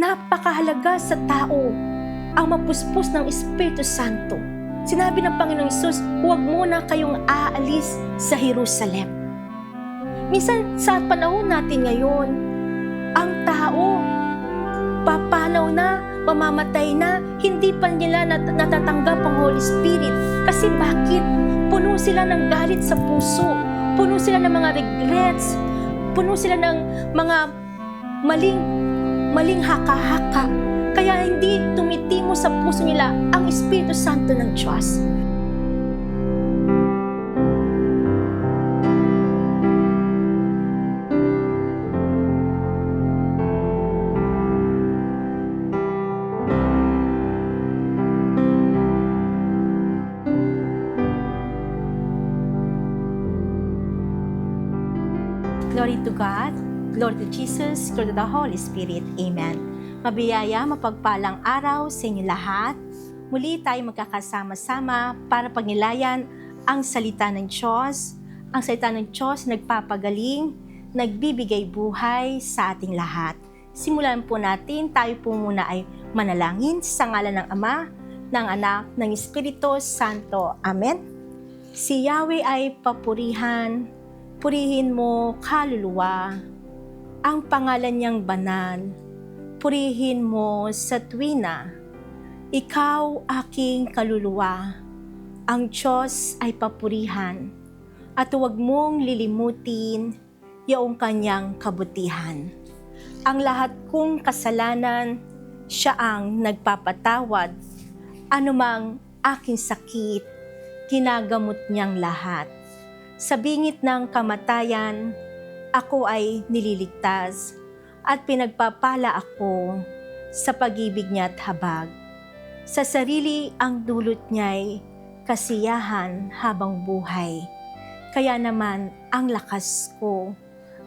napakahalaga sa tao ang mapuspos ng Espiritu Santo. Sinabi ng Panginoong Hesus, huwag muna kayong aalis sa Jerusalem. Minsan sa panahon natin ngayon, ang tao, papanaw na, mamamatay na, hindi pa nila natatanggap ang Holy Spirit. Kasi bakit? Puno sila ng galit sa puso, puno sila ng mga regrets, puno sila ng mga maling haka-haka. Kaya hindi tumitimo sa puso nila ang Espiritu Santo ng Diyos. Glory to God, glory to Jesus, glory to the Holy Spirit. Amen. Mabiyaya, mapagpalang araw sa inyo lahat. Muli tayo magkakasama-sama para pagnilayan ang salita ng Diyos. Ang salita ng Diyos nagpapagaling, nagbibigay buhay sa ating lahat. Simulan po natin, tayo po muna ay manalangin sa ngalan ng Ama, ng Anak, ng Espiritu Santo. Amen. Si Yahweh ay papurihan, purihin mo kaluluwa, ang pangalan niyang banal, purihin mo sa tuwina. Ikaw aking kaluluwa, ang Diyos ay papurihan, at huwag mong lilimutin yaong kanyang kabutihan. Ang lahat kong kasalanan, siya ang nagpapatawad, anumang aking sakit, ginagamot niyang lahat. Sa bingit ng kamatayan, ako ay nililigtas at pinagpapala ako sa pag-ibig niya at habag. Sa sarili ang dulot niya'y kasiyahan habang buhay. Kaya naman ang lakas ko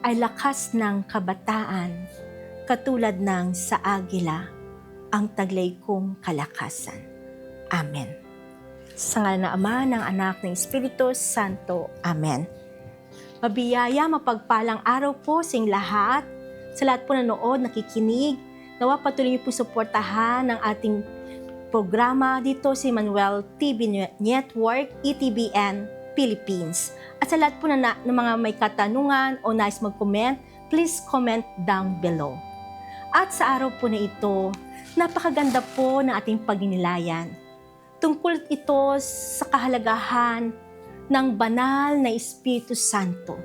ay lakas ng kabataan, katulad ng sa agila, ang taglay kong kalakasan. Amen. Sa ngalan ng Ama, ng Anak, ng Espiritu Santo. Amen. Mabiyaya, mapagpalang araw po sa inyong lahat. Sa lahat po nanood, nakikinig, nawa patuloy niyo po suportahan ang ating programa dito sa Emmanuel TV Network, ETBN Philippines. At sa lahat po ng mga may katanungan o nais mag-comment, please comment down below. At sa araw po na ito, napakaganda po ng ating pagninilayan. Tungkol ito sa kahalagahan ng banal na Espiritu Santo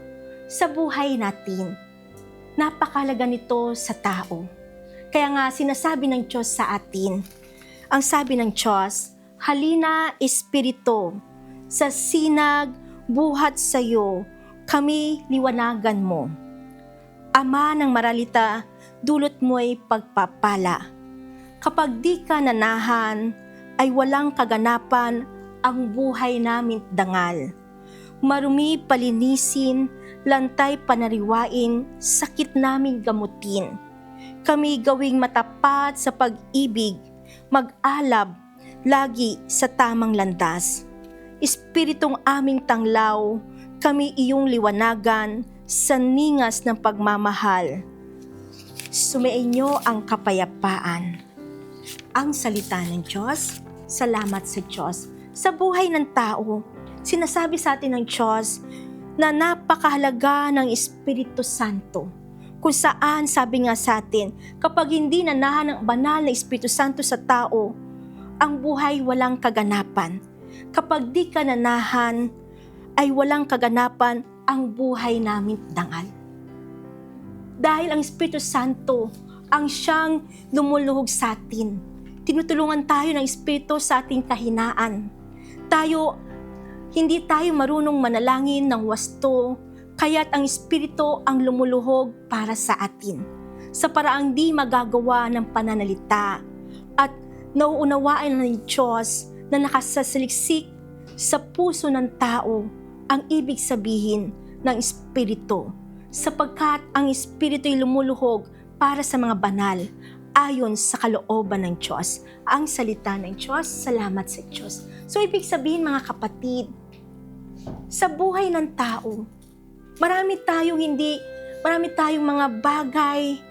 sa buhay natin. Napakahalaga nito sa tao. Kaya nga sinasabi ng Diyos sa atin, ang sabi ng Diyos, halina Espiritu, sa sinag buhat sa iyo, kami liwanagan mo. Ama ng maralita, dulot mo'y pagpapala. Kapag di ka nanahan, ay walang kaganapan ang buhay namin dangal. Marumi palinisin, lantay panariwain, sakit namin gamutin. Kami gawing matapat sa pag-ibig, mag-alab, lagi sa tamang landas. Espiritong aming tanglaw, kami iyong liwanagan, sa ningas ng pagmamahal. Sumainyo ang kapayapaan. Ang salita ng Diyos. Salamat sa Diyos. Sa buhay ng tao, sinasabi sa atin ng Diyos na napakahalaga ng Espiritu Santo. Kung saan, sabi nga sa atin, kapag hindi nanahan ng banal na Espiritu Santo sa tao, ang buhay walang kaganapan. Kapag di ka nanahan, ay walang kaganapan ang buhay namin dangal. Dahil ang Espiritu Santo ang siyang lumuluhog sa atin. Tinutulungan tayo ng Espiritu sa ating kahinaan. Hindi tayo marunong manalangin ng wasto, kaya't ang Espiritu ang lumuluhog para sa atin. Sa paraang di magagawa ng pananalita at nauunawaan ng Diyos na nakasasaliksik sa puso ng tao ang ibig sabihin ng Espiritu. Sapagkat ang Espiritu ay lumuluhog para sa mga banal, ayon sa kalooban ng Diyos. Ang salita ng Diyos, salamat sa Diyos. So, ibig sabihin mga kapatid, sa buhay ng tao, marami tayong mga bagay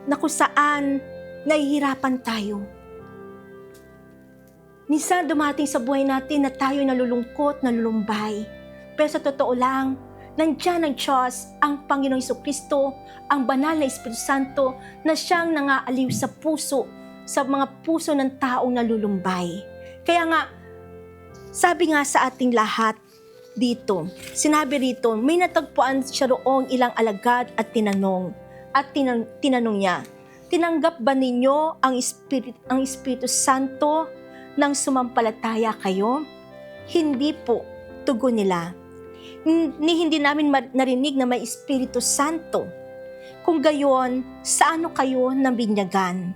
na kung saan nahihirapan tayo. Minsan dumating sa buhay natin na tayo nalulungkot, nalulumbay. Pero sa totoo lang, nandiyan ang Diyos, ang Panginoong Jesucristo, ang banal na Espiritu Santo na siyang nangaaliw sa puso, sa mga puso ng taong nalulumbay. Kaya nga, sabi nga sa ating lahat dito, sinabi rito, may natagpuan siya roong ilang alagad at tinanong. At tinanong niya, tinanggap ba ninyo ang Espiritu Santo nang sumampalataya kayo? Hindi po, tugon nila. Hindi namin narinig na may Espiritu Santo. Kung gayon, saano kayo nabinyagan?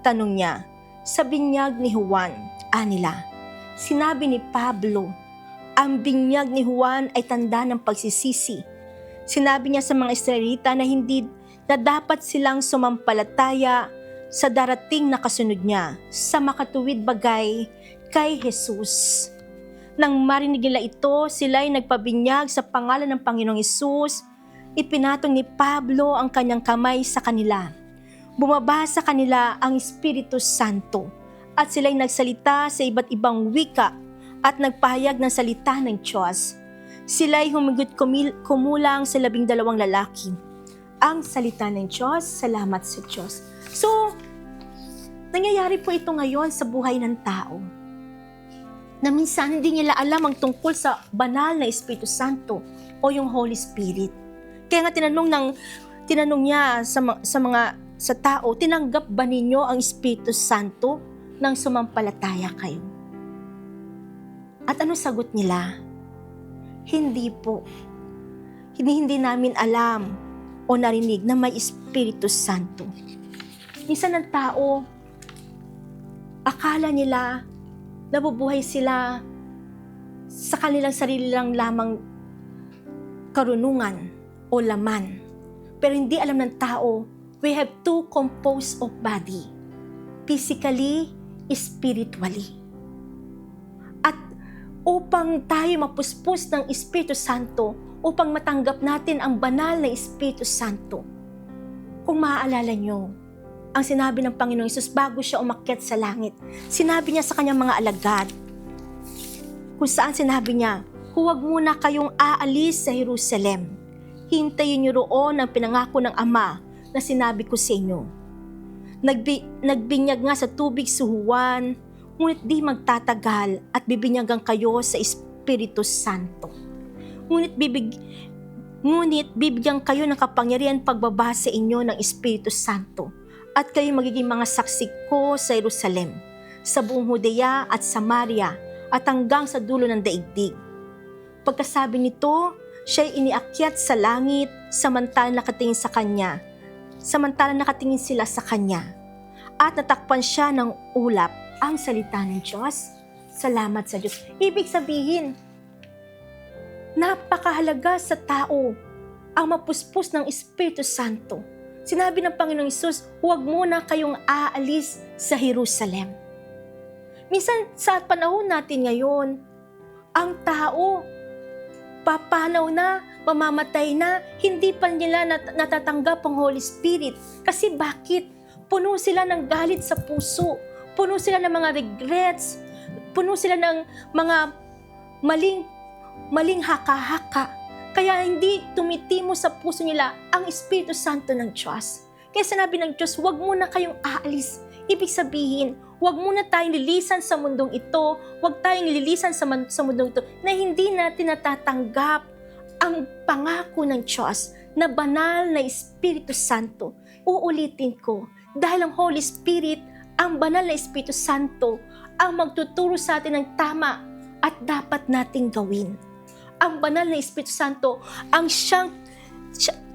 Tanong niya. Sa binyag ni Juan, anila. Sinabi ni Pablo, ang binyag ni Juan ay tanda ng pagsisisi. Sinabi niya sa mga Israelita na dapat silang sumampalataya sa darating na kasunod niya, sa makatuwid bagay kay Jesus. Nang marinig nila ito, sila'y nagpabinyag sa pangalan ng Panginoong Hesus. Ipinatong ni Pablo ang kanyang kamay sa kanila. Bumaba sa kanila ang Espiritu Santo at sila'y nagsalita sa iba't ibang wika at nagpahayag ng salita ng Diyos. Sila'y humigot kumulang sa 12 lalaki. Ang salita ng Diyos, salamat sa Diyos. So, nangyayari po ito ngayon sa buhay ng tao. Na minsan hindi nila alam ang tungkol sa banal na Espiritu Santo o yung Holy Spirit. Kaya nga tinanong niya sa tao, tinanggap ba ninyo ang Espiritu Santo nang sumampalataya kayo? At ano sagot nila? Hindi po. Hindi namin alam o narinig na may Espiritu Santo. Minsan ng tao, akala nila nabubuhay sila sa kanilang sarili lang lamang karunungan o laman. Pero hindi alam ng tao, we have two composed of body, physically, spiritually. At upang tayo mapuspos ng Espiritu Santo, upang matanggap natin ang banal na Espiritu Santo, kung maaalala nyo, ang sinabi ng Panginoong Hesus bago siya umakyat sa langit, sinabi niya sa kanyang mga alagad, kung saan sinabi niya, huwag muna kayong aalis sa Jerusalem. Hintayin niyo roon ang pinangako ng Ama na sinabi ko sa inyo. Nagbinyag nga sa tubig si Juan, ngunit di magtatagal at bibinyagan kayo sa Espiritu Santo. Ngunit bibigyan kayo ng kapangyarihan pagbaba sa inyo ng Espiritu Santo. At kayo magiging mga saksi ko sa Jerusalem, sa buong Judea at Samaria, at hanggang sa dulo ng daigdig. Pagkasabi nito, siya'y iniakyat sa langit, samantalang nakatingin sila sa kanya. At natakpan siya ng ulap, ang salita ng Diyos. Salamat sa Diyos. Ibig sabihin, napakahalaga sa tao ang mapuspos ng Espiritu Santo. Sinabi ng Panginoong Hesus, huwag muna kayong aalis sa Jerusalem. Minsan sa panahon natin ngayon, ang tao, papanaw na, mamamatay na, hindi pa nila natatanggap ang Holy Spirit. Kasi bakit? Puno sila ng galit sa puso, puno sila ng mga regrets, puno sila ng mga maling haka-haka. Kaya hindi tumitimo sa puso nila ang Espiritu Santo ng Diyos. Kaya sinabi ng Diyos, huwag muna kayong aalis. Ibig sabihin, huwag muna tayong lilisan sa mundong ito, huwag tayong lilisan sa mundong ito na hindi natin natatanggap ang pangako ng Diyos na banal na Espiritu Santo. Uulitin ko, dahil ang Holy Spirit, ang banal na Espiritu Santo, ang magtuturo sa atin ng tama at dapat nating gawin. Ang banal na Espiritu Santo, ang siyang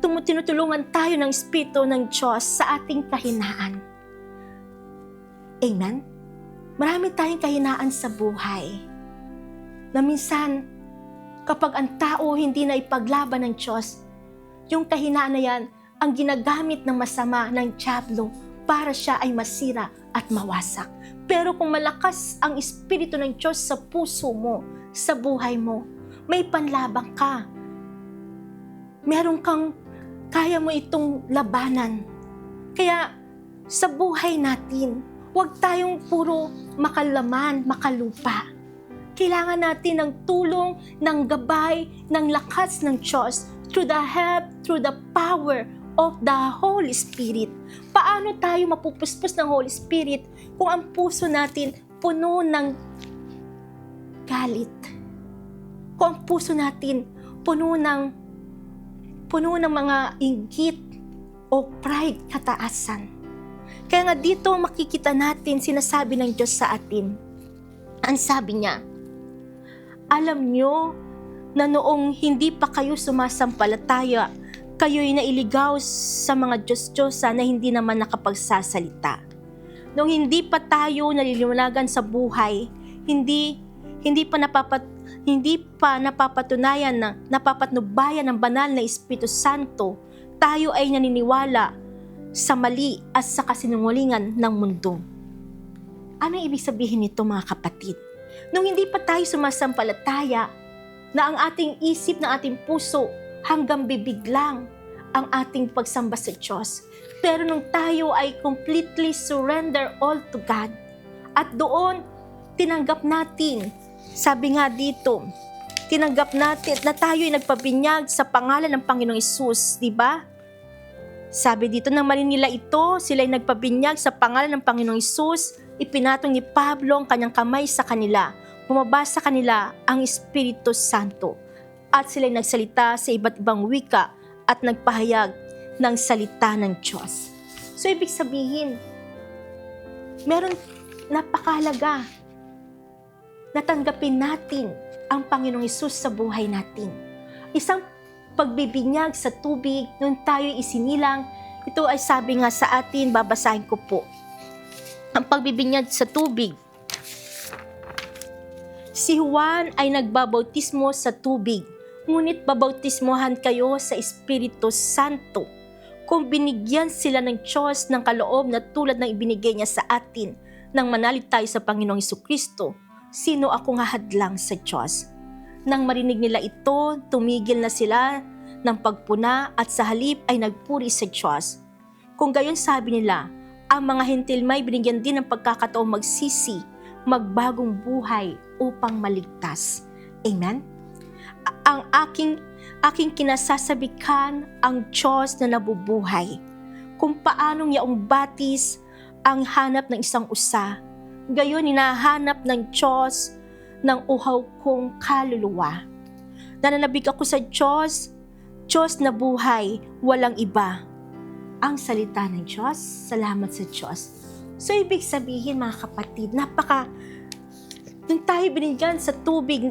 tinutulungan tayo ng Espiritu ng Diyos sa ating kahinaan. Amen? Marami tayong kahinaan sa buhay. Na minsan, kapag ang tao hindi na ipaglaban ng Diyos, yung kahinaan na yan, ang ginagamit ng masama ng dyablo para siya ay masira at mawasak. Pero kung malakas ang Espiritu ng Diyos sa puso mo, sa buhay mo, may panlabang ka. Meron kang, kaya mo itong labanan. Kaya, sa buhay natin. Huwag tayong puro makalaman, makalupa. Kailangan natin ng tulong, ng gabay, ng lakas ng Diyos through the help, through the power of the Holy Spirit. Paano tayo mapupuspos ng Holy Spirit kung ang puso natin puno ng galit? Kung ang puso natin puno ng mga inggit o pride, kataasan. Kaya nga dito makikita natin, sinasabi ng Diyos sa atin. Ang sabi niya, alam nyo na noong hindi pa kayo sumasampalataya, kayo'y nailigaw sa mga Diyos-Diyosa na hindi naman nakapagsasalita. Noong hindi pa tayo naliliwanagan sa buhay, hindi pa napapatunayan na napapatnubayan ng banal na Espiritu Santo, tayo ay naniniwala sa mali at sa kasinungalingan ng mundo. Ano ibig sabihin nito, mga kapatid? Nung hindi pa tayo sumasampalataya, na ang ating isip, na ating puso, hanggang bibig lang ang ating pagsamba sa Diyos. Pero nung tayo ay completely surrender all to God, at doon, tinanggap natin, sabi nga dito, tinanggap natin na tayo ay nagpabinyag sa pangalan ng Panginoong Hesus, di ba? Sabi dito, nang maninila ito, sila ay nagpabinyag sa pangalan ng Panginoong Hesus, ipinatong ni Pablo ang kanyang kamay sa kanila, bumaba sa kanila ang Espiritu Santo, at sila ay nagsalita sa iba't ibang wika at nagpahayag ng salita ng Diyos. So, ibig sabihin, meron napakahalaga na tanggapin natin ang Panginoong Hesus sa buhay natin. Isang pagbibinyag sa tubig, nung tayo isinilang, ito ay sabi nga sa atin, babasahin ko po. Ang pagbibinyag sa tubig. Si Juan ay nagbabautismo sa tubig, ngunit babautismohan kayo sa Espiritu Santo. Kung binigyan sila ng Diyos ng kaloob na tulad ng ibinigay niya sa atin, nang manalig tayo sa Panginoong Jesucristo, sino ako nga hadlang sa Diyos? Nang marinig nila ito, tumigil na sila ng pagpuna at sa halip ay nagpuri sa Diyos. Kung gayon sabi nila, ang mga hentil may binigyan din ng pagkakataong magsisi, magbagong buhay upang maligtas. Amen? Ang aking kinasasabikan ang Diyos na nabubuhay. Kung paanong yaong batis ang hanap ng isang usa, gayon hinahanap ng Diyos ng uhaw kong kaluluwa. Nananabik ako sa Diyos, Diyos na buhay, walang iba. Ang salita ng Diyos, salamat sa Diyos. So, ibig sabihin, mga kapatid, nung tayo binigyan sa tubig,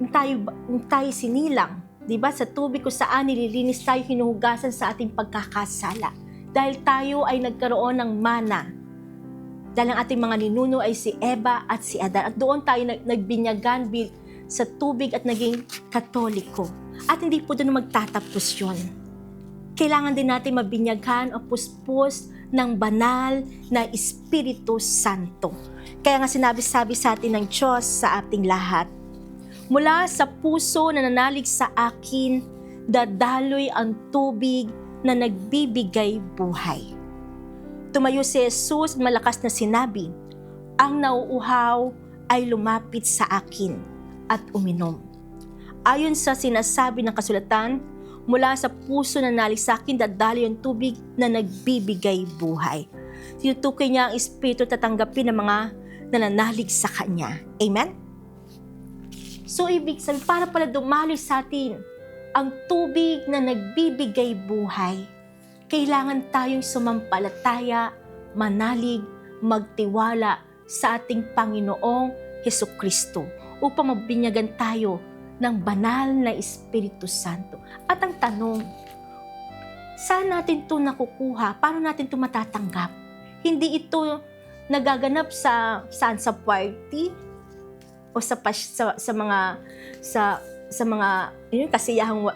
nung tayo sinilang, di ba, sa tubig kung saan nililinis tayo, hinuhugasan sa ating pagkakasala. Dahil tayo ay nagkaroon ng mana. Dahil ang ating mga ninuno ay si Eva at si Adan. At doon tayo nagbinyagan sa tubig at naging Katoliko. At hindi po doon magtatapos yun. Kailangan din natin mabinyagan o puspos ng banal na Espiritu Santo. Kaya nga sinabi-sabi sa atin ng Diyos sa ating lahat, mula sa puso na nanalig sa akin, dadaloy ang tubig na nagbibigay buhay. Tumayo si Jesus, malakas na sinabi, ang nauuhaw ay lumapit sa akin at uminom. Ayon sa sinasabi ng kasulatan, mula sa puso na nanalig sa akin, dadaloy ang tubig na nagbibigay buhay. Tinutukoy niya ang Espiritu tatanggapin ng mga nananalig sa Kanya. Amen? So, ibig sabihin, para pala dumaloy sa atin ang tubig na nagbibigay buhay, kailangan tayong sumampalataya, manalig, magtiwala sa ating Panginoong Hesukristo upang mabinyagan tayo ng banal na Espiritu Santo. At ang tanong, saan natin ito nakukuha? Paano natin ito matatanggap? Hindi ito nagaganap sa party o sa mga kasiyahang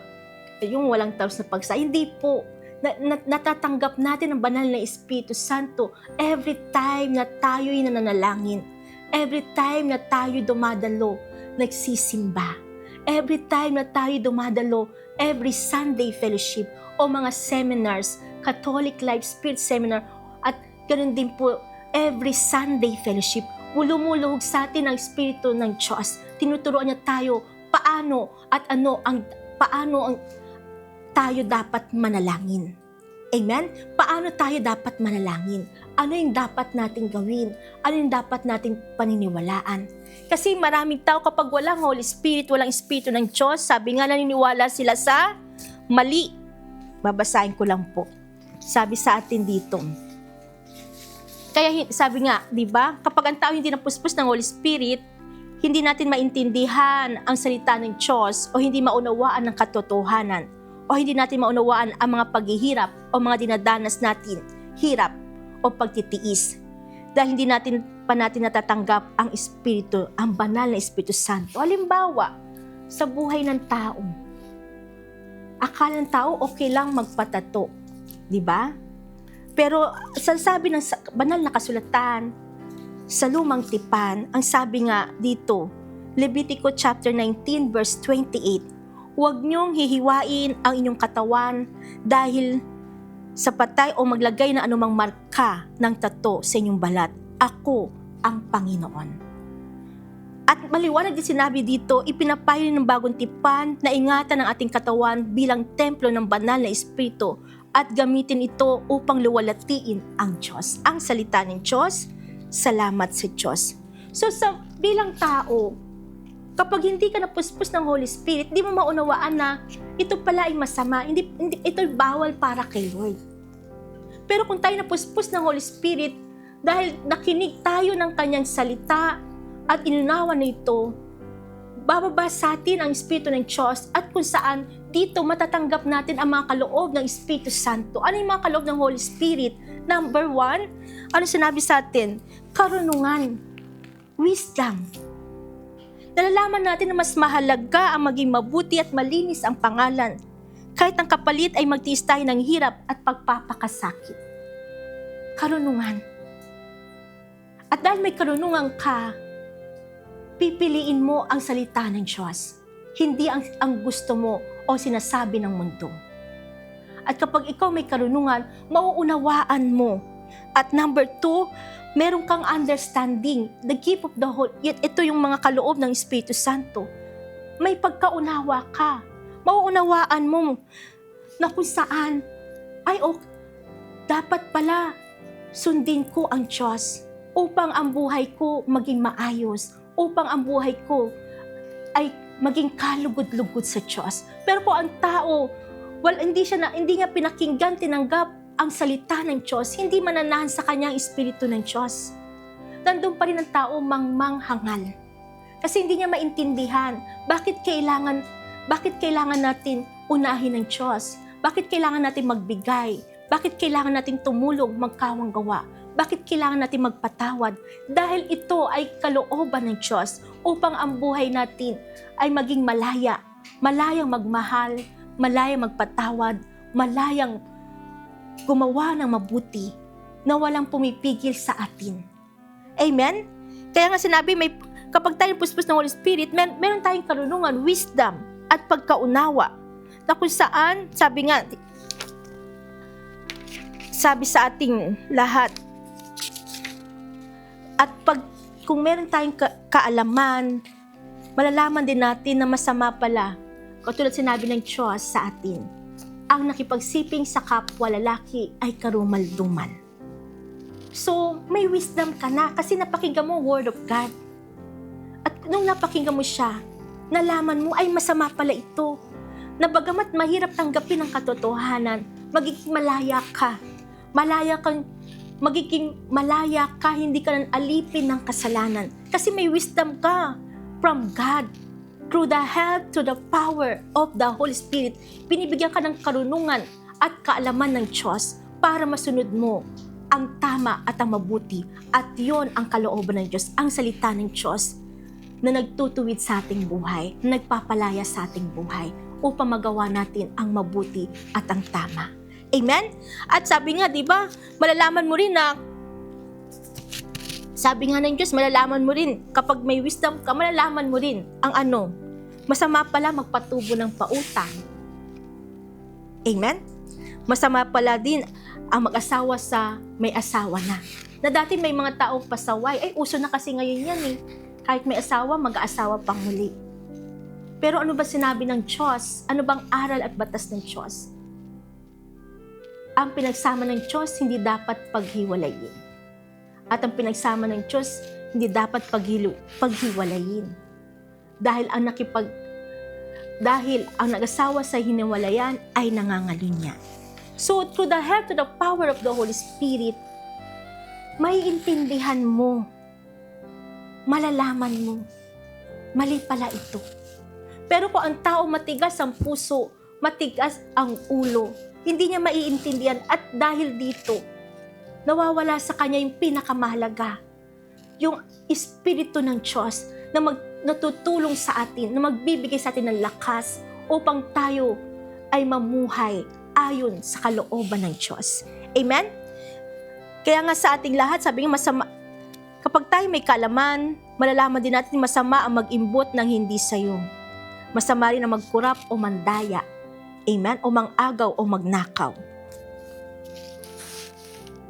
yung walang tapos na pagsa. Hindi po. Natatanggap natin ang banal na Espiritu Santo every time na tayo'y nananalangin. Every time na tayo dumadalo, nagsisimba. Every time na tayo dumadalo, every Sunday fellowship o mga seminars, Catholic Life Spirit Seminar, at Ganun din po, every Sunday fellowship, lumuluhog sa atin ang Espiritu ng Diyos. Tinuturuan niya tayo paano tayo dapat manalangin. Amen? Paano tayo dapat manalangin? Ano yung dapat nating gawin? Ano yung dapat nating paniniwalaan? Kasi maraming tao kapag walang Holy Spirit, walang Espiritu ng Diyos, sabi nga naniniwala sila sa mali. Babasahin ko lang po. Sabi sa atin dito. Kaya sabi nga, di ba, kapag ang tao hindi napuspos ng Holy Spirit, hindi natin maintindihan ang salita ng Diyos o hindi maunawaan ang katotohanan o hindi natin maunawaan ang mga paghihirap o mga dinadanas natin, hirap o pagtitiis. Dahil hindi natin natatanggap ang Espiritu, ang banal na Espiritu Santo. Halimbawa, sa buhay ng tao, akala ng tao okay lang magpatato, di ba? Pero sa sabi ng banal na kasulatan, sa lumang tipan, ang sabi nga dito, Levitico chapter 19 verse 28, huwag niyong hihiwain ang inyong katawan dahil sa patay o maglagay na anumang marka ng tato sa inyong balat. Ako ang Panginoon. At maliwanag din sinabi dito, ipinapayo ng bagong tipan na ingatan ang ating katawan bilang templo ng banal na Espiritu at gamitin ito upang luwalhatiin ang Diyos. Ang salita ng Diyos, salamat sa Diyos. So sa bilang tao, kapag hindi ka napuspos ng Holy Spirit, di mo maunawaan na ito pala ay masama, ito'y bawal para kay Lord. Pero kung tayo napuspos ng Holy Spirit, dahil nakinig tayo ng kanyang salita at inunawa na ito, bababa sa atin ang Espiritu ng Diyos at kung saan dito matatanggap natin ang mga kaloob ng Espiritu Santo. Ano yung mga kaloob ng Holy Spirit? Number 1, ano sinabi sa atin? Karunungan, wisdom. Nalalaman natin na mas mahalaga ang maging mabuti at malinis ang pangalan, kahit ang kapalit ay magtiis tayo ng hirap at pagpapakasakit. Karunungan. At dahil may karunungan ka, pipiliin mo ang salita ng Diyos, hindi ang gusto mo o sinasabi ng mundo. At kapag ikaw may karunungan, mauunawaan mo. At number 2, meron kang understanding, the gift of the Holy. Ito yung mga kaloob ng Espiritu Santo. May pagkaunawa ka. Mauunawaan mo na kung saan, dapat pala sundin ko ang Diyos upang ang buhay ko maging maayos, upang ang buhay ko ay maging kalugod-lugod sa Diyos. Pero kung ang tao, hindi niya pinakinggan, tinanggap ang salita ng Diyos, hindi mananahan sa kanyang Espiritu ng Diyos. Nandun pa rin ang tao mangmanghangal. Kasi hindi niya maintindihan bakit kailangan natin unahin ng Diyos, bakit kailangan natin magbigay, bakit kailangan natin tumulong, magkawang gawa, bakit kailangan natin magpatawad? Dahil ito ay kalooban ng Diyos upang ang buhay natin ay maging malaya. Malayang magmahal, malayang magpatawad, malayang gumawa ng mabuti na walang pumipigil sa atin. Amen? Kaya nga sinabi, kapag tayo puspos ng Holy Spirit, meron tayong karunungan, wisdom, at pagkaunawa. Na kung saan, sabi sa ating lahat, at kung meron tayong kaalaman, malalaman din natin na masama pala, katulad sinabi ng Diyos sa atin, ang nakipagsiping sa kapwa lalaki ay karumal-dumal. So, may wisdom ka na kasi napakinggan mo Word of God. At nung napakinggan mo siya, nalaman mo ay masama pala ito. Na bagamat mahirap tanggapin ang katotohanan, magiging malaya ka. Magiging malaya ka, hindi ka nang alipin ng kasalanan. Kasi may wisdom ka from God. Through the help, to the power of the Holy Spirit, binibigyan ka ng karunungan at kaalaman ng Diyos para masunod mo ang tama at ang mabuti. At yon ang kalooban ng Diyos, ang salita ng Diyos na nagtutuwid sa ating buhay, na nagpapalaya sa ating buhay upang magawa natin ang mabuti at ang tama. Amen? At sabi nga, di ba, malalaman mo rin na, sabi nga ng Diyos, malalaman mo rin, kapag may wisdom ka, malalaman mo rin ang masama pala magpatubo ng pautang. Amen? Masama pala din ang mag-asawa sa may asawa na. Na dati may mga taong pasaway, ay uso na kasi ngayon yan eh. Kahit may asawa, mag-aasawa pang muli. Pero ano ba sinabi ng Diyos? Ano bang aral at batas ng Diyos? Ang pinagsama ng Diyos hindi dapat paghiwalayin. At ang pinagsama ng Diyos hindi dapat paghiwalayin. Dahil ang nag-asawa sa hiniwalayan ay nangangalunya. So, through the help, to the power of the Holy Spirit, maiintindihan mo, malalaman mo, mali pala ito. Pero kung ang tao matigas ang puso, matigas ang ulo, hindi niya maiintindihan at dahil dito, nawawala sa kanya yung pinakamahalaga, yung Espiritu ng Diyos na natutulong sa atin, na magbibigay sa atin ng lakas upang tayo ay mamuhay ayon sa kalooban ng Diyos. Amen? Kaya nga sa ating lahat, sabi nga masama, kapag tayo may kaalaman, malalaman din natin masama ang mag-imbot ng hindi sayo. Masama rin ang magkurap o mandaya. Amen? O mangagaw o magnakaw.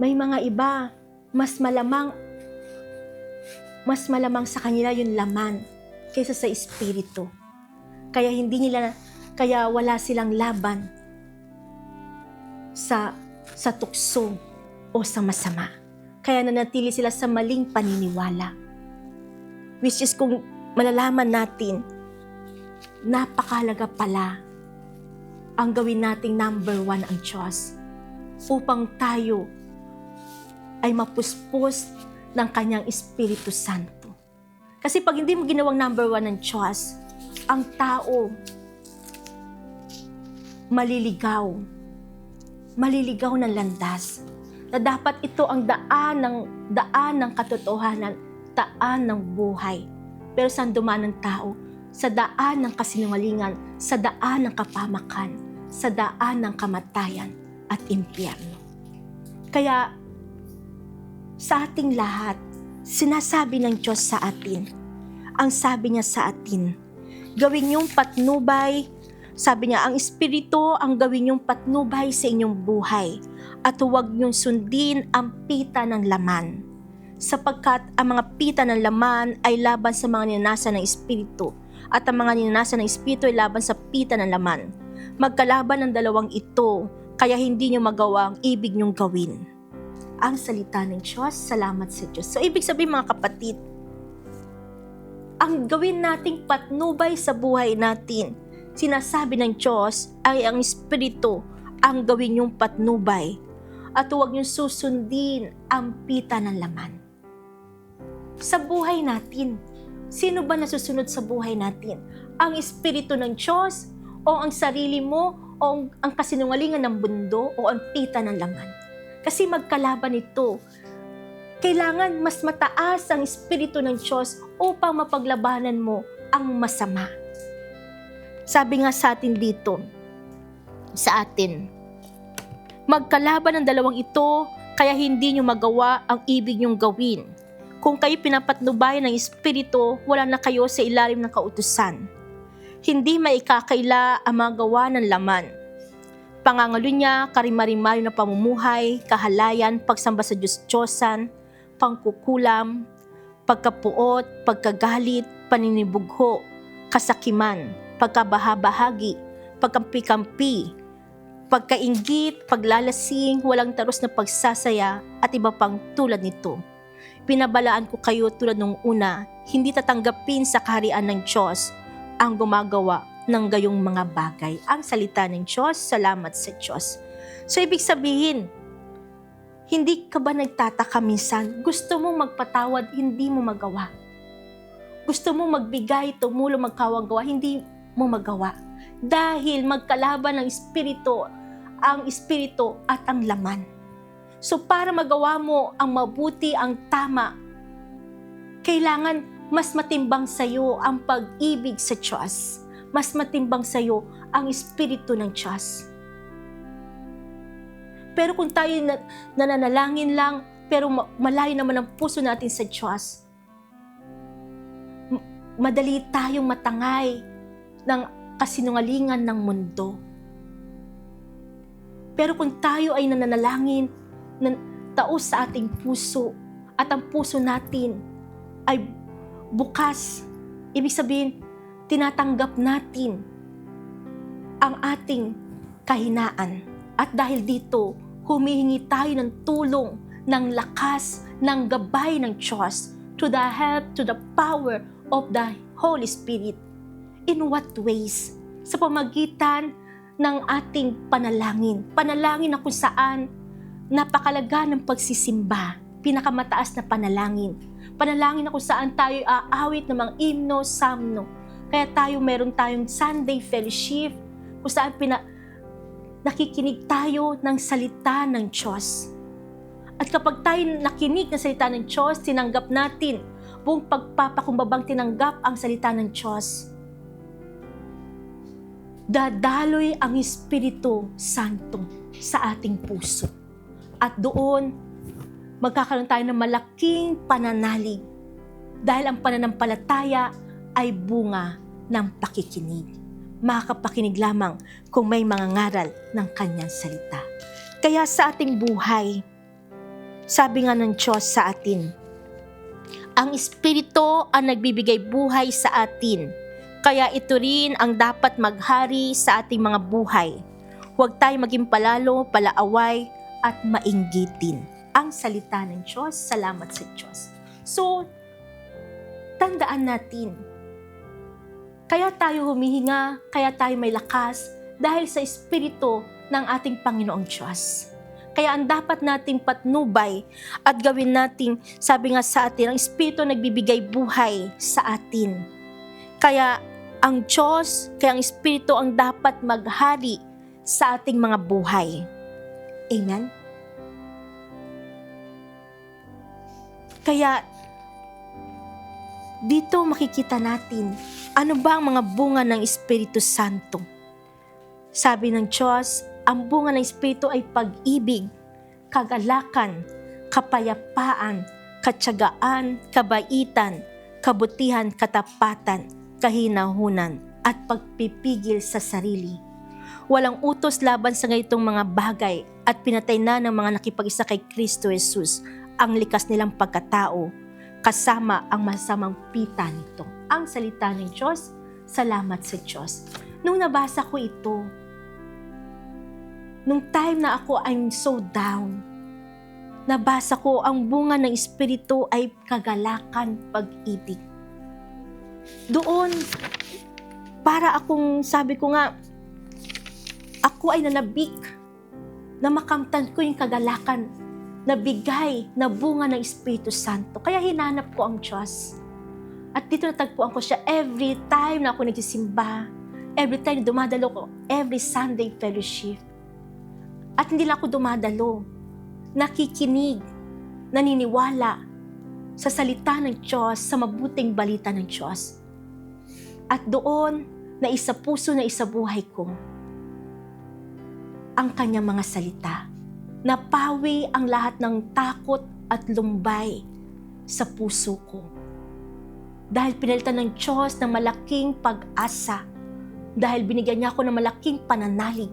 May mga iba, mas malamang sa kanila yung laman kaysa sa espiritu. Kaya wala silang laban sa tukso o sa masama. Kaya nanatili sila sa maling paniniwala. Which is kung malalaman natin, napakahalaga pala ang gawin nating number 1 ang Diyos upang tayo ay mapuspos ng Kanyang Espiritu Santo. Kasi pag hindi mo ginawang number 1 ng Diyos, ang tao maliligaw ng landas. Na dapat ito ang daan ng katotohanan, daan ng buhay. Pero saan dumaan ng tao? Sa daan ng kasinungalingan, sa daan ng kapamakan, sa daan ng kamatayan at impyerno. Kaya sa ating lahat, sinasabi ng Diyos sa atin, ang sabi niya sa atin, gawin niyong patnubay. Sabi niya, ang Espiritu ang gawin niyong patnubay sa inyong buhay at huwag niyong sundin ang pita ng laman. Sapagkat ang mga pita ng laman ay laban sa mga ninanasa ng Espiritu at ang mga ninanasa ng Espiritu ay laban sa pita ng laman. Magkalaban ang dalawang ito, kaya hindi niyo magawa ang ibig niyong gawin. Ang salita ng Diyos, salamat sa Diyos. So, ibig sabihin mga kapatid, ang gawin nating patnubay sa buhay natin, sinasabi ng Diyos ay ang Espiritu ang gawin yung patnubay at huwag yung susundin ang pita ng laman. Sa buhay natin, sino ba nasusunod sa buhay natin? Ang Espiritu ng Diyos o ang sarili mo o ang kasinungalingan ng mundo o ang pita ng laman? Kasi magkalaban ito. Kailangan mas mataas ang Espiritu ng Diyos upang mapaglabanan mo ang masama. Sabi nga sa atin dito, magkalaban ang dalawang ito, kaya hindi nyo magawa ang ibig nyong gawin. Kung kayo pinapatnubayan ng Espiritu, wala na kayo sa ilalim ng kautusan. Hindi maikakaila ang mga gawa ng laman. Pangangalunya, karimari-mari na pamumuhay, kahalayan, pagsamba sa Diyos-Diyosan, pangkukulam, pagkapuot, pagkagalit, paninibugho, kasakiman, pagkabahabahagi, pagkampi-kampi, pagkainggit, paglalasing, walang taros na pagsasaya, at iba pang tulad nito. Pinabalaan ko kayo tulad nung una, hindi tatanggapin sa kaharian ng Diyos ang gumagawa ng gayong mga bagay. Ang salita ng Diyos, salamat sa Diyos. So, ibig sabihin, hindi ka ba nagtataka minsan? Gusto mong magpatawad, hindi mo magawa. Gusto mong magbigay, tumulong, magkawagawa, hindi mo magawa. Dahil magkalaban ng Espiritu, ang Espiritu at ang laman. So para magawa mo ang mabuti, ang tama, kailangan mas matimbang sa iyo ang pag-ibig sa Diyos. Mas matimbang sa iyo ang Espiritu ng Diyos. Pero kung tayo nananalangin lang, pero malayo naman ang puso natin sa Diyos, madali tayong matangay ng kasinungalingan ng mundo. Pero kung tayo ay nananalangin, taos sa ating puso, at ang puso natin ay bukas, ibig sabihin, tinatanggap natin ang ating kahinaan. At dahil dito, humihingi tayo ng tulong, ng lakas, ng gabay ng Diyos, to the help, to the power of the Holy Spirit. In what ways? Sa pamagitan ng ating panalangin. Panalangin na kung saan napakalaga ng pagsisimba, pinakamataas na panalangin. Panalangin na kung saan tayo aawit ng mga himno, samno. Kaya meron tayong Sunday fellowship, kung saan nakikinig tayo ng salita ng Diyos. At kapag tayo nakinig ng salita ng Diyos, tinanggap natin, buong pagpapakumbabang tinanggap ang salita ng Diyos, dadaloy ang Espiritu Santo sa ating puso. At doon, magkakaroon tayo ng malaking pananalig. Dahil ang pananampalataya ay bunga ng pakikinig. Makakapakinig lamang kung may mga ngaral ng kanyang salita. Kaya sa ating buhay, sabi nga ng Diyos sa atin, ang Espiritu ang nagbibigay buhay sa atin, kaya ito rin ang dapat maghari sa ating mga buhay. Huwag tayo maging palalo, palaaway, at mainggitin. Ang salita ng Diyos, salamat sa Diyos. So, tandaan natin, kaya tayo humihinga, kaya tayo may lakas, dahil sa Espiritu ng ating Panginoong Diyos. Kaya ang dapat nating patnubay at gawin nating, sabi nga sa atin, ang Espiritu nagbibigay buhay sa atin. Kaya ang Diyos, kaya ang Espiritu ang dapat maghari sa ating mga buhay. Amen? Kaya dito makikita natin ano ba ang mga bunga ng Espiritu Santo. Sabi ng Diyos, ang bunga ng Espiritu ay pag-ibig, kagalakan, kapayapaan, katyagaan, kabaitan, kabutihan, katapatan, kahinahunan, at pagpipigil sa sarili. Walang utos laban sa ganitong mga bagay at pinatay na ng mga nakipag-isa kay Kristo Jesus ang likas nilang pagkatao, kasama ang masamang pita nito. Ang salita ng Diyos, salamat sa Diyos. Nung nabasa ko ito, nung time na ako I'm so down, nabasa ko ang bunga ng Espiritu ay kagalakan, pag-ibig. Doon, para akong, sabi ko nga, ako ay nanabik na makamtan ko yung kagalakan na bigay na bunga ng Espiritu Santo. Kaya hinanap ko ang Diyos. At dito natagpuan ko siya every time na ako nagsisimba, every time dumadalo ko, every Sunday fellowship. At hindi lang ako dumadalo, nakikinig, naniniwala sa salita ng Diyos, sa mabuting balita ng Diyos. At doon, na isa puso na isa buhay ko, ang kanyang mga salita. Napawi ang lahat ng takot at lumbay sa puso ko. Dahil pinalitan ng Diyos ng malaking pag-asa, dahil binigyan niya ako ng malaking pananalig,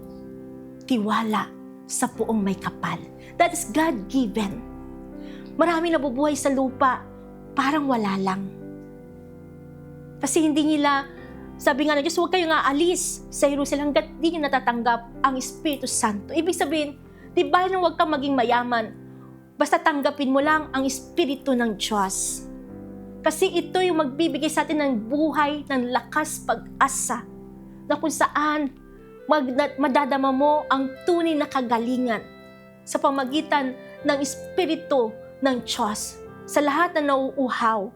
tiwala sa puong may kapal. That is God-given. Marami nabubuhay sa lupa, parang wala lang. Kasi hindi nila, sabi nga na Diyos, huwag kayong aalis sa Jerusalem hanggat di nyo natatanggap ang Espiritu Santo. Ibig sabihin, di ba nang huwag kang maging mayaman, basta tanggapin mo lang ang Espiritu ng Diyos. Kasi ito yung magbibigay sa atin ng buhay, ng lakas, pag-asa, na kung saan madadama mo ang tunay na kagalingan sa pamagitan ng Espiritu ng Diyos. Sa lahat na nauuhaw,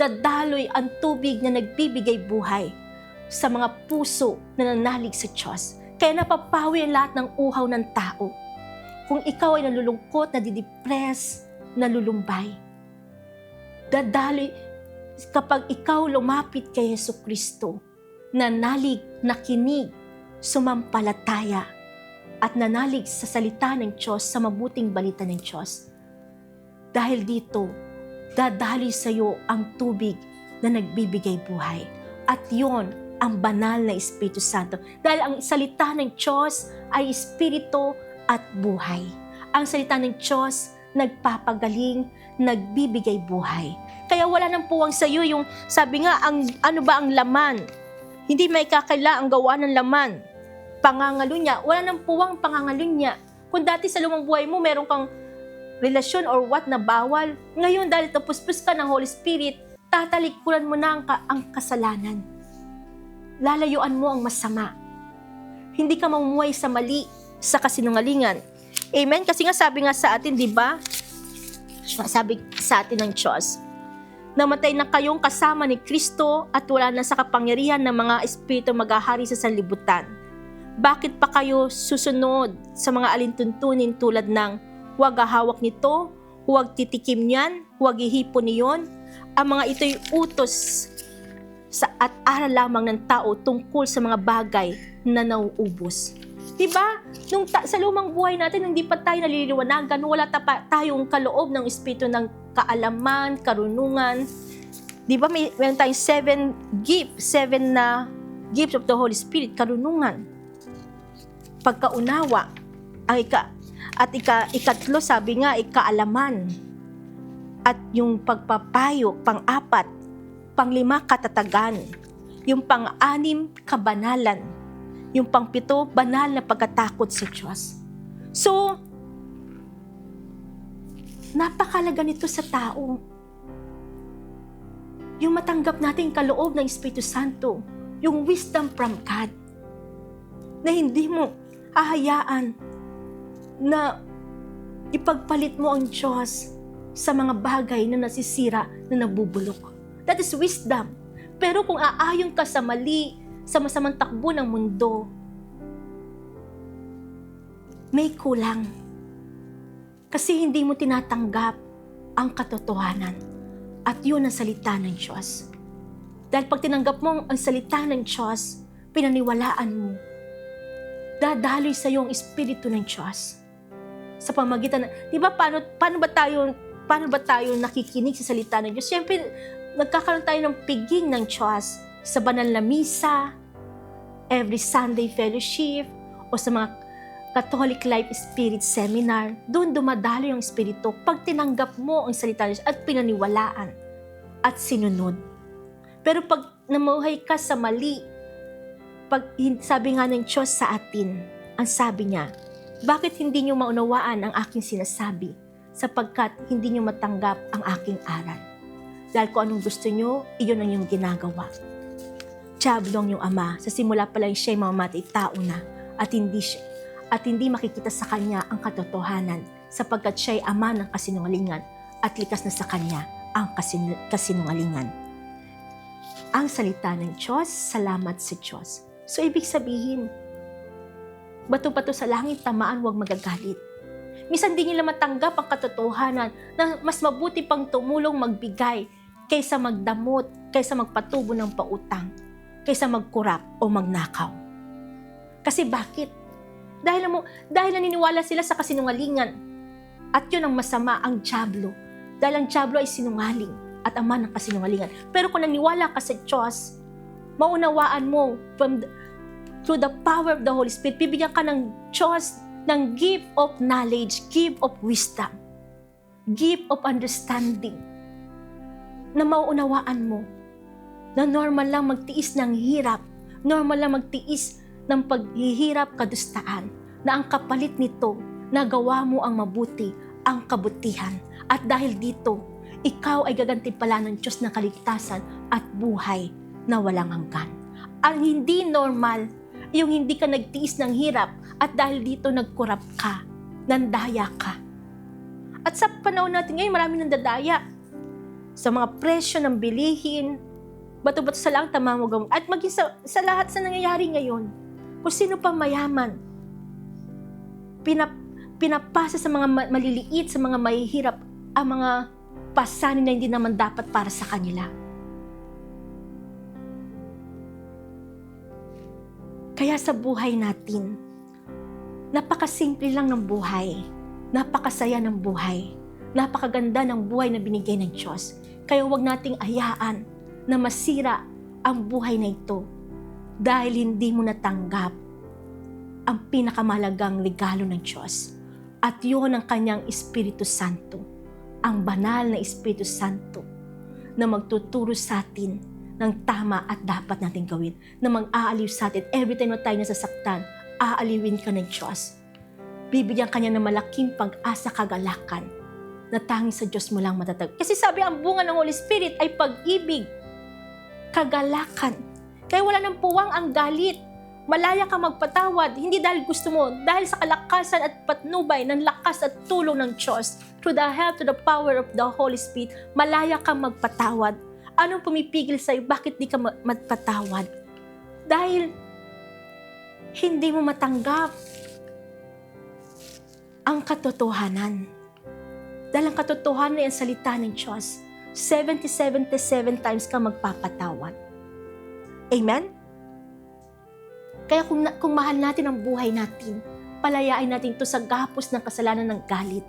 dadaloy ang tubig na nagbibigay buhay sa mga puso na nanalig sa Diyos. Kaya napapawi ang lahat ng uhaw ng tao. Kung ikaw ay nalulungkot, nadidepress, nalulumbay, dadaloy kapag ikaw lumapit kay Jesucristo, nanalig, nakinig, sumampalataya, at nanalig sa salita ng Diyos, sa mabuting balita ng Diyos. Dahil dito, dadaloy sa iyo ang tubig na nagbibigay buhay. At yon ang banal na Espiritu Santo. Dahil ang salita ng Diyos ay Espiritu at buhay. Ang salita ng Diyos, nagpapagaling, nagbibigay buhay. Kaya wala nang puwang sa iyo yung, sabi nga, ano ba ang laman? Hindi may kakila ang gawa ng laman. Pangangalo niya, wala nang puwang pangangalo niya. Kung dati sa lumang buhay mo, meron kang relasyon or what na bawal, ngayon dahil tapuspos ka ng Holy Spirit, tatalikuran mo na ang kasalanan. Lalayuan mo ang masama. Hindi ka mamumuhay sa mali, sa kasinungalingan. Amen? Kasi nga sabi nga sa atin, di ba? Sabi sa atin ng Diyos, namatay na kayong kasama ni Kristo at wala na sa kapangyarihan ng mga espiritu maghahari sa sanlibutan. Bakit pa kayo susunod sa mga alintuntunin tulad ng huwag hahawak nito, huwag titikim niyan, huwag ihipon niyon? Ang mga ito'y utos at aral lamang ng tao tungkol sa mga bagay na nauubos. Diba? Sa lumang buhay natin, hindi pa tayo naliliwanagan, wala tayong kaloob ng espiritu ng kaalaman, karunungan. Diba? Meron tayong 7 na gifts of the Holy Spirit, karunungan, pagkaunawa, ikatlo, sabi nga, kaalaman, at yung pagpapayo, pang-4, pang-5, katatagan, yung pang-6, kabanalan, yung pang-7, banal na pagkatakot sa Diyos. So, napakalaga nito sa tao. Yung matanggap natin kaloob ng Espiritu Santo, yung wisdom from God, na hindi mo hahayaan na ipagpalit mo ang Diyos sa mga bagay na nasisira, na nabubulok. That is wisdom. Pero kung aayon ka sa mali, sa masamang takbo ng mundo, may kulang. Kasi hindi mo tinatanggap ang katotohanan. At yun ang salita ng Diyos. Dahil pag tinanggap mo ang salita ng Diyos, pinaniwalaan mo, dadaloy sa iyo ang Espiritu ng Diyos. Sa pamagitan di ba, paano ba tayo nakikinig sa salita ng Diyos? Siyempre, nagkakaroon tayo ng piging ng Diyos sa banal na misa, every Sunday fellowship, o sa mga Catholic Life Spirit Seminar. Doon dumadalo yung Espiritu pag tinanggap mo ang salita ng Diyos at pinaniwalaan at sinunod. Pero pag namuhay ka sa mali, sabi nga ng Diyos sa atin, ang sabi niya, bakit hindi niyo maunawaan ang aking sinasabi? Sapagkat hindi niyo matanggap ang aking aral. Dahil kung anong gusto niyo, iyon ang iyong ginagawa. Diablo ang iyong ama. Sa simula pa lang siya'y mamamatay tao na at hindi makikita sa kanya ang katotohanan sapagkat siya'y ama ng kasinungalingan at likas na sa kanya ang kasinungalingan. Ang salita ng Diyos, salamat sa Diyos. So, ibig sabihin, bato-bato sa langit, tamaan, huwag magagalit. Minsan di nila matanggap ang katotohanan na mas mabuti pang tumulong magbigay kaysa magdamot, kaysa magpatubo ng pautang, kaysa magkurap o magnakaw. Kasi bakit? Dahil naniniwala sila sa kasinungalingan. At yun ang masama, ang diablo. Dahil ang diablo ay sinungaling at ama ng kasinungalingan. Pero kung naniwala ka sa Diyos, maunawaan mo through the power of the Holy Spirit, bibigyan ka ng Diyos ng gift of knowledge, gift of wisdom, gift of understanding, na mauunawaan mo na normal lang magtiis ng hirap, normal lang magtiis ng paghihirap, kadustaan, na ang kapalit nito, nagawa mo ang mabuti, ang kabutihan. At dahil dito, ikaw ay gagantimpala ng Diyos ng kaligtasan at buhay na walang hanggan. Ang hindi normal, yung hindi ka nagtiis ng hirap at dahil dito nagkurap ka, nandaya ka. At sa panahon natin ngayon, marami nandadaya sa mga presyo ng bilihin, bato-bato sa lang tamamugam, at maging sa lahat sa nangyayari ngayon. Kung sino pa mayaman, pinapasa sa mga maliliit, sa mga mahihirap, ang mga pasanin na hindi naman dapat para sa kanila. Kaya sa buhay natin, napakasimple lang ng buhay, napakasaya ng buhay, napakaganda ng buhay na binigay ng Diyos. Kaya huwag nating hayaan na masira ang buhay na ito dahil hindi mo natanggap ang pinakamahalagang regalo ng Diyos. At yun ang kanyang Espiritu Santo, ang banal na Espiritu Santo na magtuturo sa atin ng tama at dapat natin gawin, na mag-aaliw sa atin. Every time na tayo nasasaktan, aaliwin ka ng Diyos. Bibigyan kanya ng malaking pag-asa, kagalakan, na tanging sa Diyos mo lang matatag. Kasi sabi, ang bunga ng Holy Spirit ay pag-ibig, kagalakan. Kaya wala nang puwang ang galit. Malaya ka magpatawad, hindi dahil gusto mo, dahil sa kalakasan at patnubay ng lakas at tulong ng Diyos. Through the help, to the power of the Holy Spirit, malaya kang magpatawad. Anong pumipigil sa'yo? Bakit di ka magpatawad? Dahil hindi mo matanggap ang katotohanan. Dahil ang katotohanan ay ang salita ng Diyos. 77 times ka magpapatawad. Amen? Kaya kung mahal natin ang buhay natin, palayain natin ito sa gapos ng kasalanan ng galit.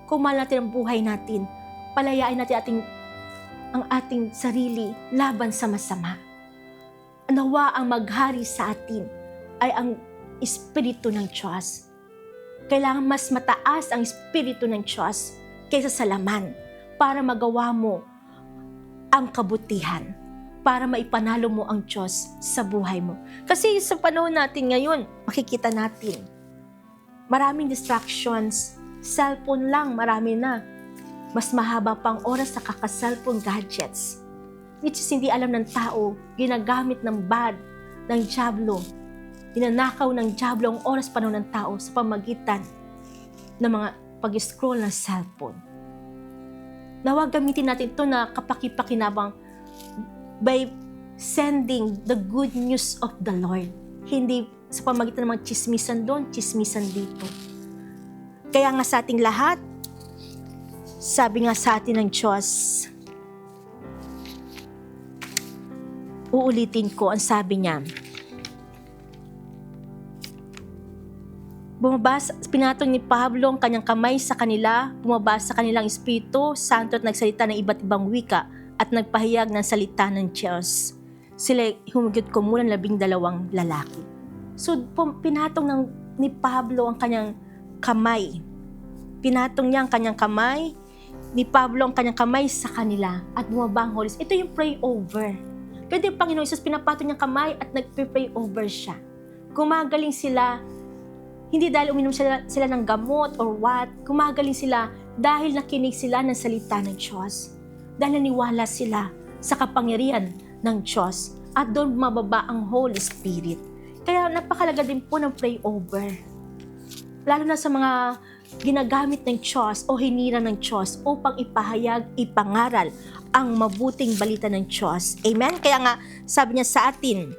Kung mahal natin ang buhay natin, palayain natin ang ating sarili laban sa masama. Nawa ang maghari sa atin ay ang Espiritu ng Diyos. Kailangan mas mataas ang Espiritu ng Diyos kaysa sa laman para magawa mo ang kabutihan, para maipanalo mo ang Diyos sa buhay mo. Kasi sa panahon natin ngayon, makikita natin, maraming distractions, cellphone lang, marami na. Mas mahaba pang oras sa kaka-cellphone gadgets, which is hindi alam ng tao, ginagamit ng bad, ng dyablo, dinanakaw ng dyablo ang oras panahon ng tao sa pamagitan ng mga pag-scroll ng cellphone. Nawag gamitin natin ito na kapaki-pakinabang by sending the good news of the Lord. Hindi sa pamagitan ng mga chismisan doon, chismisan dito. Kaya nga sa ating lahat, sabi nga sa atin ng Diyos, uulitin ko ang sabi niya, pinatong ni Pablo ang kanyang kamay sa kanila, bumaba sa kanilang Espiritu Santo at nagsalita ng iba't ibang wika at nagpahayag ng salita ng Diyos. Sila humigit kumulang 12 lalaki. So, pinatong ni Pablo ang kanyang kamay. Pinatong niya ang kanyang kamay, ni Pablo ang kanyang kamay sa kanila at bumaba ang Holy Spirit. Ito yung pray over. Pwede yung Panginoon Jesus, pinapatong niyang kamay at nagpe-pray over siya. Gumagaling sila, hindi dahil uminom sila ng gamot or what, gumagaling sila dahil nakinig sila ng salita ng Diyos. Dahil naniwala sila sa kapangyarihan ng Diyos at doon mababa ang Holy Spirit. Kaya napakalaga din po ng pray over. Lalo na sa mga ginagamit ng Diyos o hinira ng Diyos upang ipahayag, ipangaral ang mabuting balita ng Diyos. Amen? Kaya nga, sabi niya sa atin,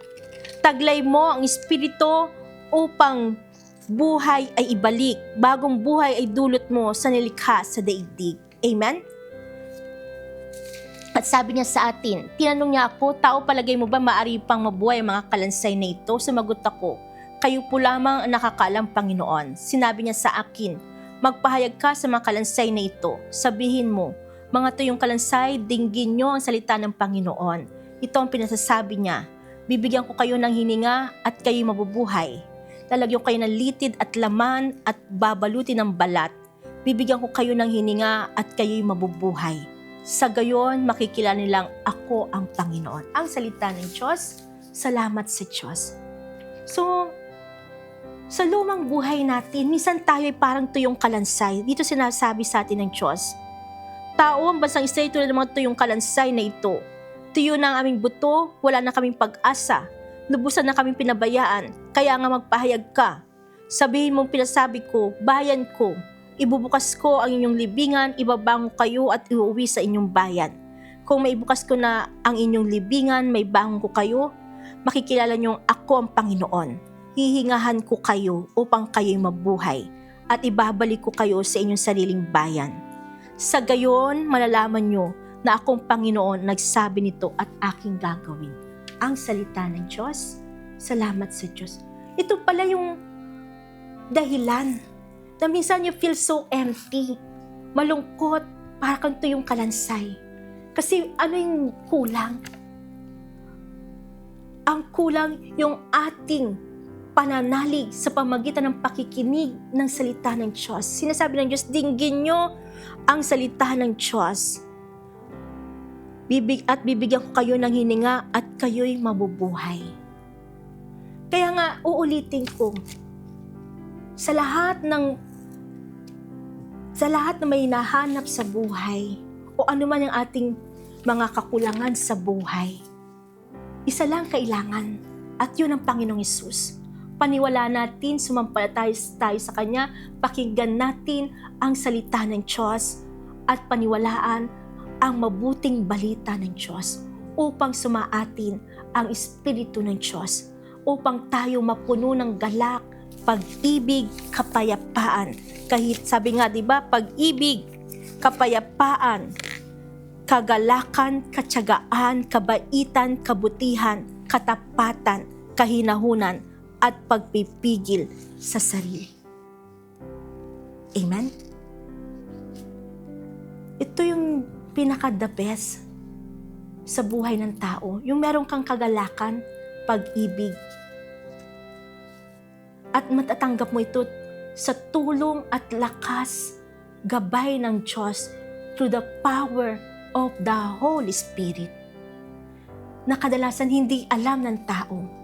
taglay mo ang Espiritu upang buhay ay ibalik, bagong buhay ay dulot mo sa nilikha sa daigdig. Amen? At sabi niya sa atin, tinanong niya ako, tao palagay mo ba maaari pang mabuhay ang mga kalansay na ito? Sumagot ako, kayo po lamang ang nakakaalam, Panginoon. Sinabi niya sa akin, magpahayag ka sa mga kalansay na ito. Sabihin mo, mga tuyong kalansay, dinggin niyo ang salita ng Panginoon. Ito ang pinasasabi niya, bibigyan ko kayo ng hininga at kayo mabubuhay. Lalagyan kayo ng litid at laman at babalutin ng balat. Bibigyan ko kayo ng hininga at kayo'y mabubuhay. Sa gayon, makikilala nilang ako ang Panginoon. Ang salita ng Diyos, salamat sa Diyos. So, sa lumang buhay natin, minsan tayo ay parang tuyong kalansay. Dito sinasabi sa atin ng Diyos, tao ang bansang Israel tulad ng mga tuyong kalansay na ito. Tuyo na ang aming buto, wala na kaming pag-asa. Lubusan na kaming pinabayaan, kaya nga magpahayag ka. Sabihin mong pinasabi ko, bayan ko, ibubukas ko ang inyong libingan, ibabango kayo at iuwi sa inyong bayan. Kung maibukas ko na ang inyong libingan, may bangon ko kayo, makikilala niyong ako ang Panginoon. Hihingahan ko kayo upang kayo'y mabuhay at ibabalik ko kayo sa inyong sariling bayan. Sa gayon, malalaman niyo na akong Panginoon nagsabi nito at aking gagawin. Ang salita ng Diyos, salamat sa Diyos. Ito pala yung dahilan na minsan you feel so empty, malungkot, para kang tuyong kalansay. Kasi ano yung kulang? Ang kulang yung ating pananalig sa pamagitan ng pakikinig ng salita ng Diyos. Sinasabi ng Diyos, dinggin nyo ang salita ng Diyos. Bibigyan ko kayo ng hininga at kayo'y mabubuhay. Kaya nga, uulitin ko, sa lahat na may hinahanap sa buhay o ano man ang ating mga kakulangan sa buhay, isa lang kailangan at yun ang Panginoong Hesus. Paniwala natin, sumampalataya tayo sa Kanya, pakinggan natin ang salita ng Diyos at paniwalaan ang mabuting balita ng Diyos upang sumaatin ang Espiritu ng Diyos, upang tayo mapuno ng galak, pag-ibig, kapayapaan. Kahit sabi nga, di ba, pag-ibig, kapayapaan, kagalakan, katyagaan, kabaitan, kabutihan, katapatan, kahinahunan, at pagpipigil sa sarili. Amen? Ito yung pinaka-the best sa buhay ng tao. Yung meron kang kagalakan, pag-ibig. At matatanggap mo ito sa tulong at lakas, gabay ng Diyos through the power of the Holy Spirit na kadalasan hindi alam ng tao.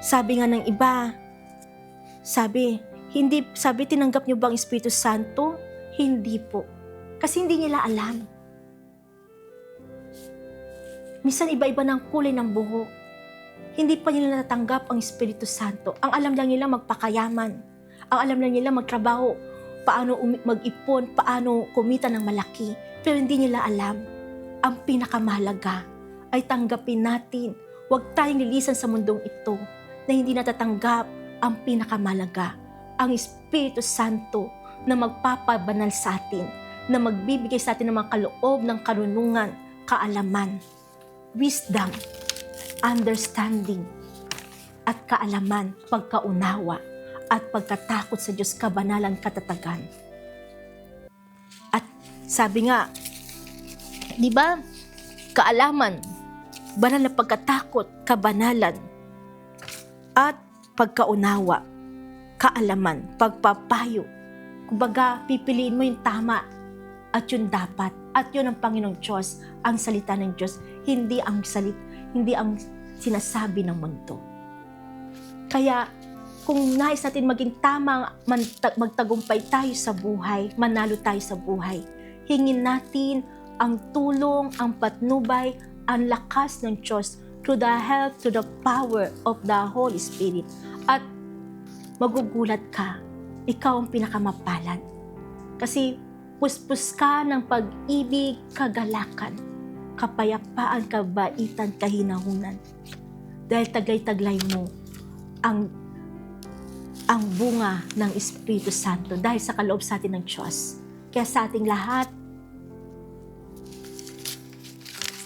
Sabi nga ng iba, sabi, tinanggap niyo ba ang Espiritu Santo? Hindi po. Kasi hindi nila alam. Minsan iba-iba ng kulay ng buhok. Hindi pa nila natanggap ang Espiritu Santo. Ang alam lang nila magpakayaman. Ang alam lang nila magtrabaho. Paano mag-ipon, paano kumita ng malaki. Pero hindi nila alam. Ang pinakamahalaga ay tanggapin natin. Huwag tayong lilisan sa mundong ito na hindi natatanggap ang pinakamahalaga. Ang Espiritu Santo na magpapabanal sa atin, na magbibigay sa atin ng mga kaloob ng karunungan, kaalaman, wisdom, understanding, at kaalaman, pagkaunawa, at pagkatakot sa Diyos, kabanalan, katatagan. At sabi nga, di ba, kaalaman, banal na pagkatakot, kabanalan, at pagkaunawa, kaalaman, pagpapayo. Kumbaga, pipiliin mo yung tama at yun dapat. At yun ang Panginoong Diyos, ang salita ng Diyos, hindi ang sinasabi ng mundo. Kaya, kung nais natin maging tama, magtagumpay tayo sa buhay, manalo tayo sa buhay, hingin natin ang tulong, ang patnubay, ang lakas ng Diyos through the help, through the power of the Holy Spirit. At magugulat ka, ikaw ang pinakamapalad. Kasi puspos ka ng pag-ibig, kagalakan, kapayapaan, kabaitan, kahinahunan. Dahil taglay-taglay mo ang bunga ng Espiritu Santo dahil sa kaloob sa atin ng Diyos. Kaya sa ating lahat,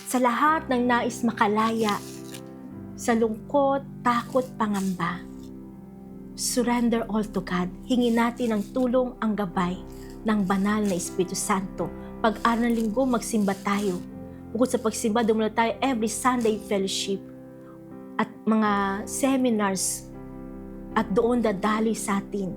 sa lahat ng nais makalaya, sa lungkot, takot, pangamba, surrender all to God. Hingin natin ang tulong, ang gabay ng banal na Espiritu Santo. Pag-araw ng linggo, magsimba tayo. Bukod sa pagsimba, dumalo tayo every Sunday fellowship at mga seminars, at doon dadali sa atin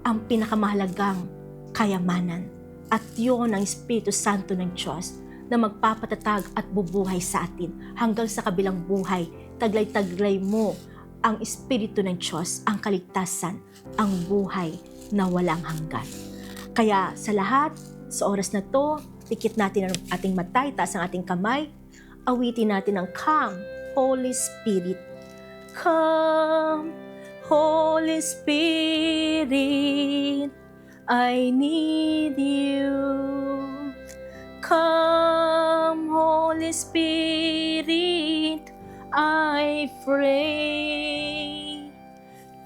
ang pinakamahalagang kayamanan. At yun ang Espiritu Santo ng Diyos na magpapatatag at bubuhay sa atin hanggang sa kabilang buhay. Taglay-taglay mo ang Espiritu ng Diyos, ang kaligtasan, ang buhay na walang hanggan. Kaya sa lahat, sa oras na to, pikit natin ang ating mata, itaas ang ating kamay, awitin natin ang Come, Holy Spirit. Come, Holy Spirit, I need you. Come, Holy Spirit, I pray.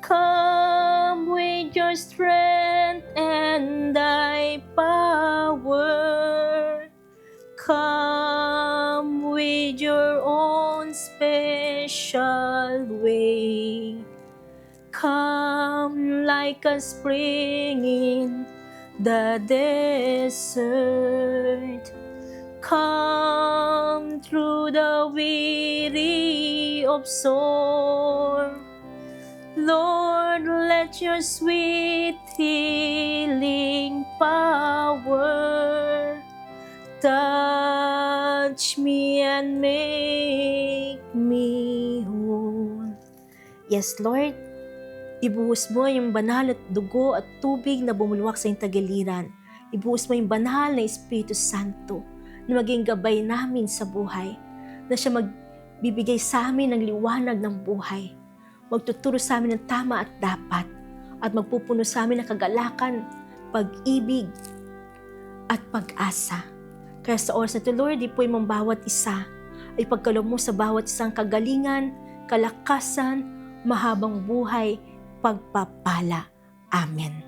Come with your strength and thy power. Come with your own special way. Come like a spring in the desert. Come through the weary of soul. Lord, let your sweet healing power touch me and make me whole. Yes, Lord, ibuhos mo yung banal at dugo at tubig na bumulwak sa iyong tagiliran. Ibuhos mo yung banal na Espiritu Santo na maging gabay namin sa buhay, na siya magbibigay sa amin ng liwanag ng buhay, magtuturo sa amin ng tama at dapat, at magpupuno sa amin ng kagalakan, pag-ibig, at pag-asa. Kaya sa oras na ito, Lord, ipoy mong bawat isa, ay pagkaloob mo sa bawat isang kagalingan, kalakasan, mahabang buhay, pagpapala. Amen.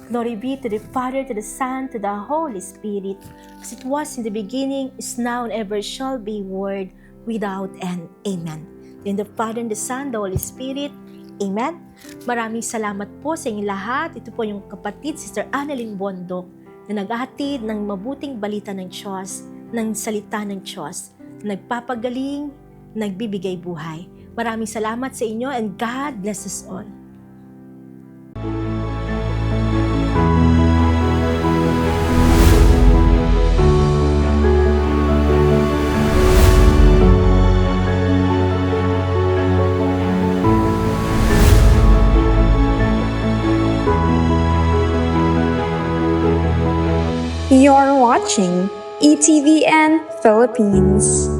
Glory be to the Father, to the Son, to the Holy Spirit, as it was in the beginning, is now, and ever shall be, world without end. Amen. In the Father, and the Son, the Holy Spirit. Amen. Maraming salamat po sa inyong lahat. Ito po yung kapatid, Sister Annalyn Bondok, na naghahatid ng mabuting balita ng Diyos, ng salita ng Diyos, nagpapagaling, nagbibigay buhay. Maraming salamat sa inyo, and God bless us all. You're watching ETVN Philippines.